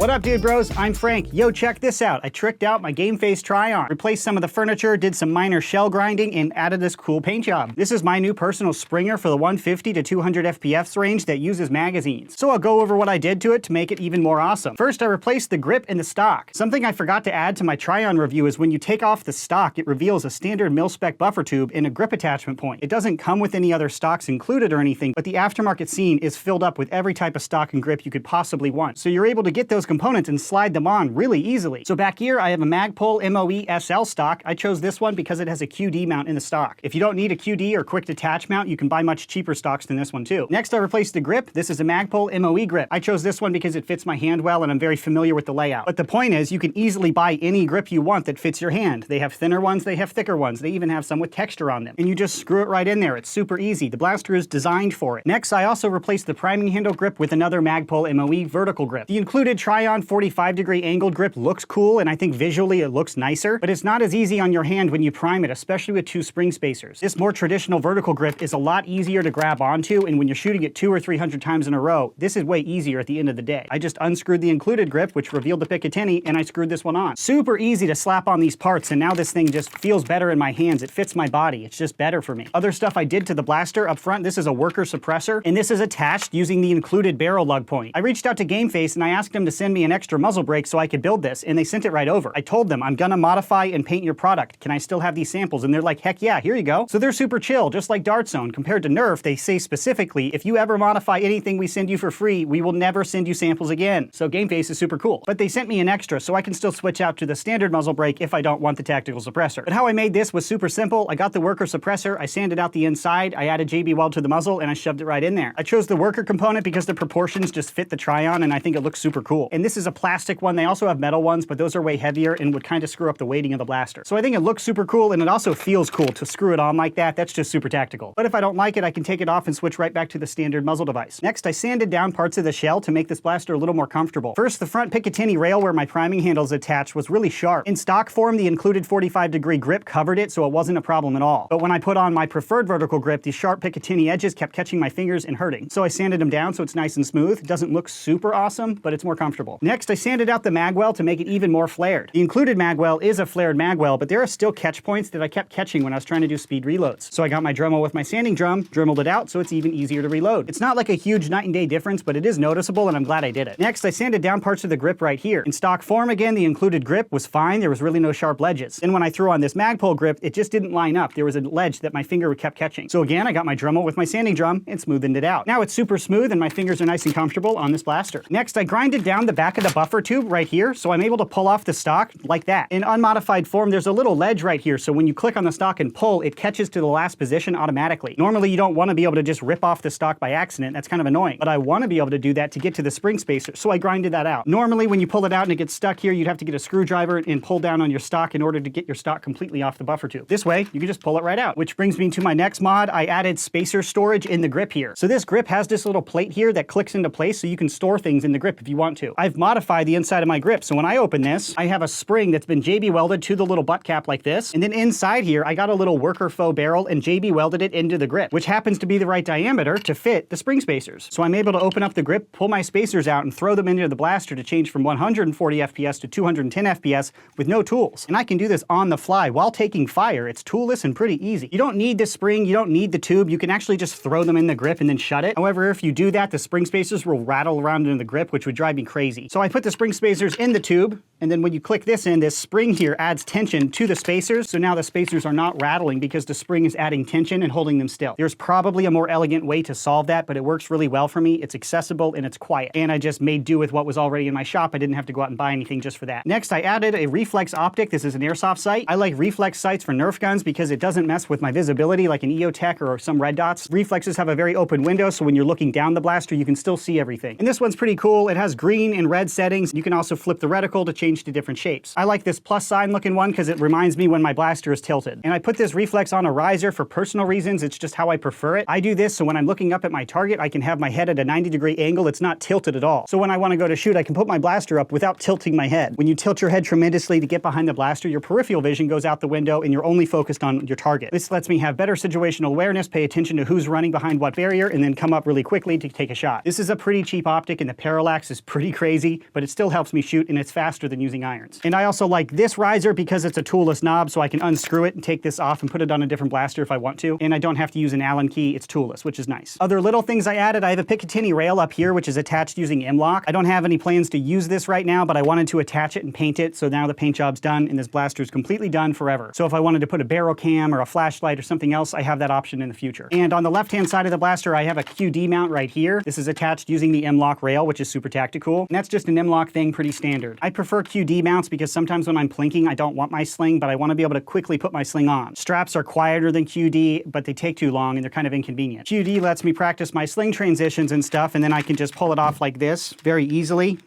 What up, dude bros? I'm Frank. Yo, check this out. I tricked out my game face Trion, replaced some of the furniture, did some minor shell grinding, and added this cool paint job. This is my new personal Springer for the 150 to 200 FPS range that uses magazines. So I'll go over what I did to it to make it even more awesome. First, I replaced the grip and the stock. Something I forgot to add to my Trion review is when you take off the stock, it reveals a standard mil-spec buffer tube and a grip attachment point. It doesn't come with any other stocks included or anything, but the aftermarket scene is filled up with every type of stock and grip you could possibly want. So you're able to get those components and slide them on really easily. So back here, I have a Magpul MOE-SL stock. I chose this one because it has a QD mount in the stock. If you don't need a QD or quick detach mount, you can buy much cheaper stocks than this one too. Next, I replaced the grip. This is a Magpul MOE grip. I chose this one because it fits my hand well and I'm very familiar with the layout. But the point is, you can easily buy any grip you want that fits your hand. They have thinner ones, they have thicker ones. They even have some with texture on them. And you just screw it right in there. It's super easy. The blaster is designed for it. Next, I also replaced the priming handle grip with another Magpul MOE vertical grip. The included Trion 45-degree angled grip looks cool, and I think visually it looks nicer, but it's not as easy on your hand when you prime it, especially with two spring spacers. This more traditional vertical grip is a lot easier to grab onto, and when you're shooting it 200 or 300 times in a row, this is way easier at the end of the day. I just unscrewed the included grip, which revealed the Picatinny, and I screwed this one on. Super easy to slap on these parts, and now this thing just feels better in my hands. It fits my body. It's just better for me. Other stuff I did to the blaster up front, this is a worker suppressor, and this is attached using the included barrel lug point. I reached out to GameFace and I asked them to send me an extra muzzle brake so I could build this, and they sent it right over. I told them, I'm gonna modify and paint your product. Can I still have these samples? And they're like, heck yeah, here you go. So they're super chill, just like Dart Zone. Compared to Nerf, they say specifically, if you ever modify anything we send you for free, we will never send you samples again. So GameFace is super cool. But they sent me an extra, so I can still switch out to the standard muzzle brake if I don't want the tactical suppressor. But how I made this was super simple. I got the worker suppressor, I sanded out the inside, I added JB Weld to the muzzle, and I shoved it right in there. I chose the worker component because the proportions just fit the Trion, and I think it looks super cool. And this is a plastic one. They also have metal ones, but those are way heavier and would kind of screw up the weighting of the blaster. So I think it looks super cool, and it also feels cool to screw it on like that. That's just super tactical. But if I don't like it, I can take it off and switch right back to the standard muzzle device. Next, I sanded down parts of the shell to make this blaster a little more comfortable. First, the front Picatinny rail where my priming handle is attached was really sharp. In stock form, the included 45-degree grip covered it, so it wasn't a problem at all. But when I put on my preferred vertical grip, the sharp Picatinny edges kept catching my fingers and hurting. So I sanded them down so it's nice and smooth. It doesn't look super awesome, but it's more comfortable. Next, I sanded out the magwell to make it even more flared. The included magwell is a flared magwell, but there are still catch points that I kept catching when I was trying to do speed reloads. So I got my Dremel with my sanding drum, dremeled it out so it's even easier to reload. It's not like a huge night and day difference, but it is noticeable and I'm glad I did it. Next, I sanded down parts of the grip right here. In stock form again, the included grip was fine. There was really no sharp ledges. Then when I threw on this Magpul grip, it just didn't line up. There was a ledge that my finger kept catching. So again, I got my Dremel with my sanding drum and smoothened it out. Now it's super smooth and my fingers are nice and comfortable on this blaster. Next, I grinded down the back of the buffer tube right here, so I'm able to pull off the stock like that. In unmodified form, there's a little ledge right here, so when you click on the stock and pull, it catches to the last position automatically. Normally, you don't want to be able to just rip off the stock by accident. That's kind of annoying. But I want to be able to do that to get to the spring spacer, so I grinded that out. Normally, when you pull it out and it gets stuck here, you'd have to get a screwdriver and pull down on your stock in order to get your stock completely off the buffer tube. This way, you can just pull it right out. Which brings me to my next mod. I added spacer storage in the grip here. So this grip has this little plate here that clicks into place so you can store things in the grip if you want to. I've modified the inside of my grip, so when I open this, I have a spring that's been JB welded to the little butt cap like this, and then inside here, I got a little worker faux barrel and JB welded it into the grip, which happens to be the right diameter to fit the spring spacers. So I'm able to open up the grip, pull my spacers out, and throw them into the blaster to change from 140 FPS to 210 FPS with no tools. And I can do this on the fly while taking fire. It's toolless and pretty easy. You don't need the spring, you don't need the tube, you can actually just throw them in the grip and then shut it. However, if you do that, the spring spacers will rattle around in the grip, which would drive me crazy. So I put the spring spacers in the tube, and then when you click this in, this spring here adds tension to the spacers, so now the spacers are not rattling because the spring is adding tension and holding them still. There's probably a more elegant way to solve that, but it works really well for me. It's accessible and it's quiet. And I just made do with what was already in my shop. I didn't have to go out and buy anything just for that. Next, I added a reflex optic. This is an airsoft sight. I like reflex sights for Nerf guns because it doesn't mess with my visibility like an EOTech or some red dots. Reflexes have a very open window, so when you're looking down the blaster, you can still see everything. And this one's pretty cool. It has green and red settings. You can also flip the reticle to change change to different shapes. I like this plus sign looking one because it reminds me when my blaster is tilted. And I put this reflex on a riser for personal reasons. It's just how I prefer it. I do this so when I'm looking up at my target, I can have my head at a 90-degree angle. It's not tilted at all. So when I want to go to shoot, I can put my blaster up without tilting my head. When you tilt your head tremendously to get behind the blaster, your peripheral vision goes out the window and you're only focused on your target. This lets me have better situational awareness, pay attention to who's running behind what barrier, and then come up really quickly to take a shot. This is a pretty cheap optic and the parallax is pretty crazy, but it still helps me shoot and it's faster than using irons. And I also like this riser because it's a toolless knob, so I can unscrew it and take this off and put it on a different blaster if I want to. And I don't have to use an Allen key, it's toolless, which is nice. Other little things I added, I have a Picatinny rail up here, which is attached using M-LOK. I don't have any plans to use this right now, but I wanted to attach it and paint it, so now the paint job's done and this blaster is completely done forever. So if I wanted to put a barrel cam or a flashlight or something else, I have that option in the future. And on the left-hand side of the blaster, I have a QD mount right here. This is attached using the M-LOK rail, which is super tactical. And that's just an M-LOK thing, pretty standard. I prefer QD mounts because sometimes when I'm plinking, I don't want my sling, but I want to be able to quickly put my sling on. Straps are quieter than QD, but they take too long and they're kind of inconvenient. QD lets me practice my sling transitions and stuff, and then I can just pull it off like this very easily.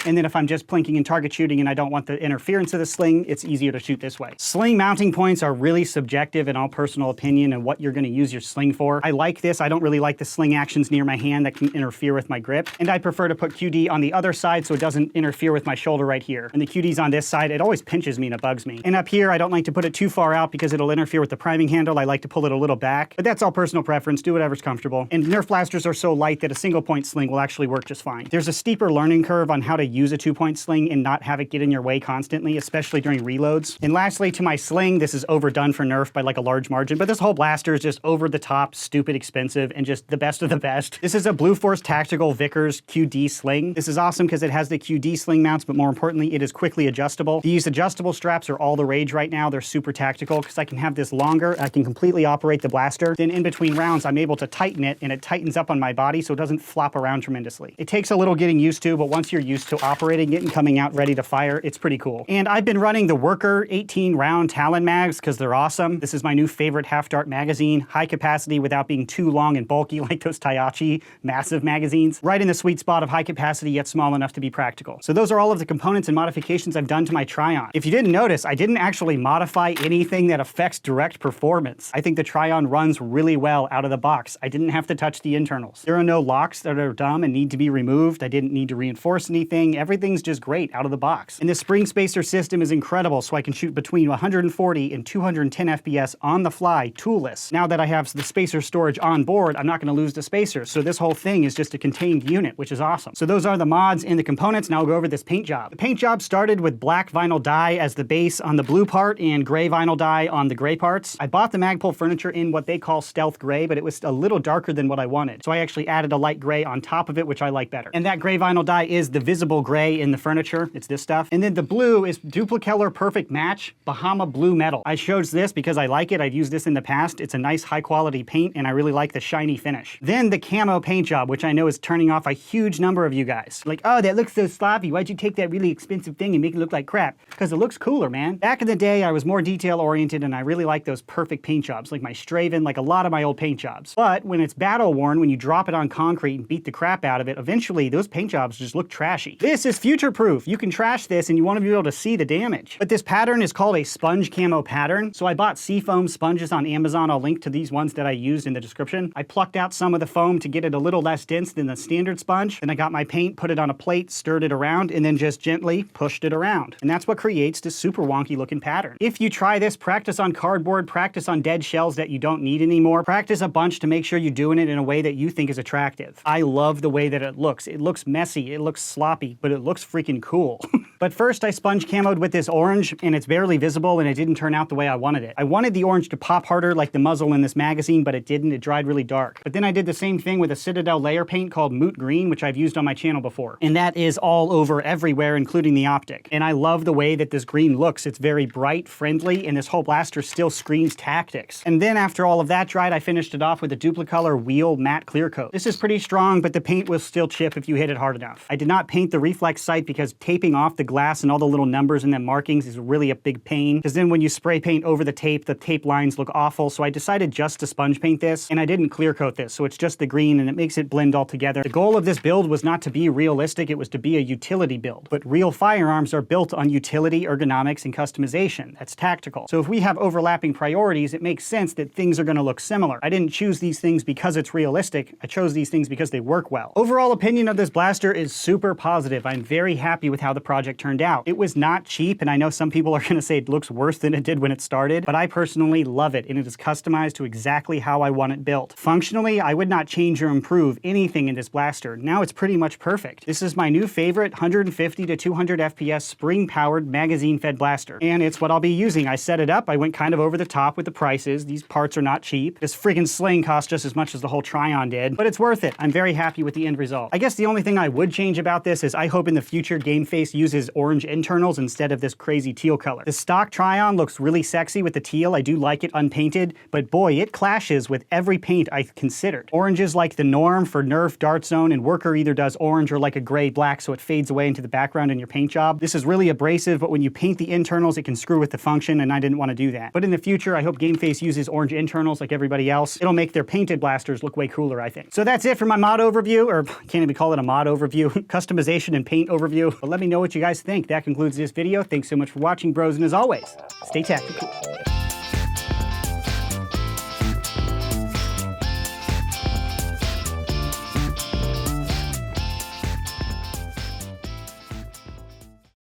And then if I'm just plinking and target shooting and I don't want the interference of the sling, it's easier to shoot this way. Sling mounting points are really subjective in all personal opinion and what you're going to use your sling for. I like this. I don't really like the sling actions near my hand that can interfere with my grip. And I prefer to put QD on the other side so it doesn't interfere with my shoulder right here. And the QD's on this side. It always pinches me and it bugs me. And up here, I don't like to put it too far out because it'll interfere with the priming handle. I like to pull it a little back. But that's all personal preference. Do whatever's comfortable. And Nerf blasters are so light that a single point sling will actually work just fine. There's a steeper learning curve on how to use a 2-point sling and not have it get in your way constantly, especially during reloads. And lastly, to my sling, this is overdone for Nerf by like a large margin, but this whole blaster is just over the top, stupid expensive, and just the best of the best. This is a Blue Force Tactical Vickers QD sling. This is awesome because it has the QD sling mounts, but more importantly, it is quickly adjustable. These adjustable straps are all the rage right now. They're super tactical because I can have this longer. I can completely operate the blaster. Then in between rounds, I'm able to tighten it, and it tightens up on my body so it doesn't flop around tremendously. It takes a little getting used to, but once you're used to operating it and coming out ready to fire, it's pretty cool. And I've been running the Worker 18 round Talon mags because they're awesome. This is my new favorite half-dart magazine, high capacity without being too long and bulky like those Taiachi massive magazines. Right in the sweet spot of high capacity yet small enough to be practical. So those are all of the components and modifications I've done to my Trion. If you didn't notice, I didn't actually modify anything that affects direct performance. I think the Trion runs really well out of the box. I didn't have to touch the internals. There are no locks that are dumb and need to be removed. I didn't need to reinforce anything. Everything's just great out of the box. And the spring spacer system is incredible, so I can shoot between 140 and 210 FPS on the fly, toolless. Now that I have the spacer storage on board, I'm not going to lose the spacer, so this whole thing is just a contained unit, which is awesome. So those are the mods and the components. Now I'll go over this paint job. The paint job started with black vinyl dye as the base on the blue part and gray vinyl dye on the gray parts. I bought the Magpul furniture in what they call stealth gray, but it was a little darker than what I wanted, so I actually added a light gray on top of it, which I like better. And that gray vinyl dye is the visible gray in the furniture. It's this stuff. And then the blue is Duplicolor Perfect Match Bahama Blue Metal. I chose this because I like it. I've used this in the past. It's a nice high quality paint and I really like the shiny finish. Then the camo paint job, which I know is turning off a huge number of you guys. Like, oh, that looks so sloppy. Why'd you take that really expensive thing and make it look like crap? Because it looks cooler, man. Back in the day, I was more detail oriented and I really like those perfect paint jobs, like my Straven, like a lot of my old paint jobs. But when it's battle worn, when you drop it on concrete and beat the crap out of it, eventually those paint jobs just look trashy. This is future proof. You can trash this and you want to be able to see the damage. But this pattern is called a sponge camo pattern. So I bought seafoam sponges on Amazon. I'll link to these ones that I used in the description. I plucked out some of the foam to get it a little less dense than the standard sponge. Then I got my paint, put it on a plate, stirred it around, and then just gently pushed it around. And that's what creates this super wonky looking pattern. If you try this, practice on cardboard, practice on dead shells that you don't need anymore, practice a bunch to make sure you're doing it in a way that you think is attractive. I love the way that it looks. It looks messy, it looks sloppy, but it looks freaking cool. But first I sponge camoed with this orange and it's barely visible and it didn't turn out the way I wanted it. I wanted the orange to pop harder like the muzzle in this magazine, but it didn't. It dried really dark. But then I did the same thing with a Citadel layer paint called Moot Green, which I've used on my channel before. And that is all over everywhere, including the optic. And I love the way that this green looks. It's very bright, friendly, and this whole blaster still screams tactics. And then after all of that dried, I finished it off with a Duplicolor Wheel Matte Clear Coat. This is pretty strong, but the paint will still chip if you hit it hard enough. I did not paint the reflex sight because taping off the glass and all the little numbers and the markings is really a big pain, because then when you spray paint over the tape lines look awful, so I decided just to sponge paint this, and I didn't clear coat this, so it's just the green and it makes it blend all together. The goal of this build was not to be realistic, it was to be a utility build. But real firearms are built on utility, ergonomics, and customization. That's tactical. So if we have overlapping priorities, it makes sense that things are going to look similar. I didn't choose these things because it's realistic, I chose these things because they work well. Overall opinion of this blaster is super positive. I'm very happy with how the project turned out. It was not cheap, and I know some people are going to say it looks worse than it did when it started, but I personally love it, and it is customized to exactly how I want it built. Functionally, I would not change or improve anything in this blaster. Now it's pretty much perfect. This is my new favorite 150 to 200 FPS spring-powered magazine-fed blaster, and it's what I'll be using. I set it up, I went kind of over the top with the prices. These parts are not cheap. This friggin' sling cost just as much as the whole Trion did, but it's worth it. I'm very happy with the end result. I guess the only thing I would change about this is I hope in the future GameFace uses orange internals instead of this crazy teal color. The stock Trion looks really sexy with the teal. I do like it unpainted, but boy, it clashes with every paint I considered. Orange is like the norm for Nerf, Dart Zone, and Worker either does orange or like a gray-black so it fades away into the background in your paint job. This is really abrasive, but when you paint the internals, it can screw with the function, and I didn't want to do that. But in the future, I hope GameFace uses orange internals like everybody else. It'll make their painted blasters look way cooler, I think. So that's it for my mod overview, or can't even call it a mod overview, customization and paint overview. But let me know what you guys think. That concludes this video. Thanks so much for watching, bros, and as always, stay tactical.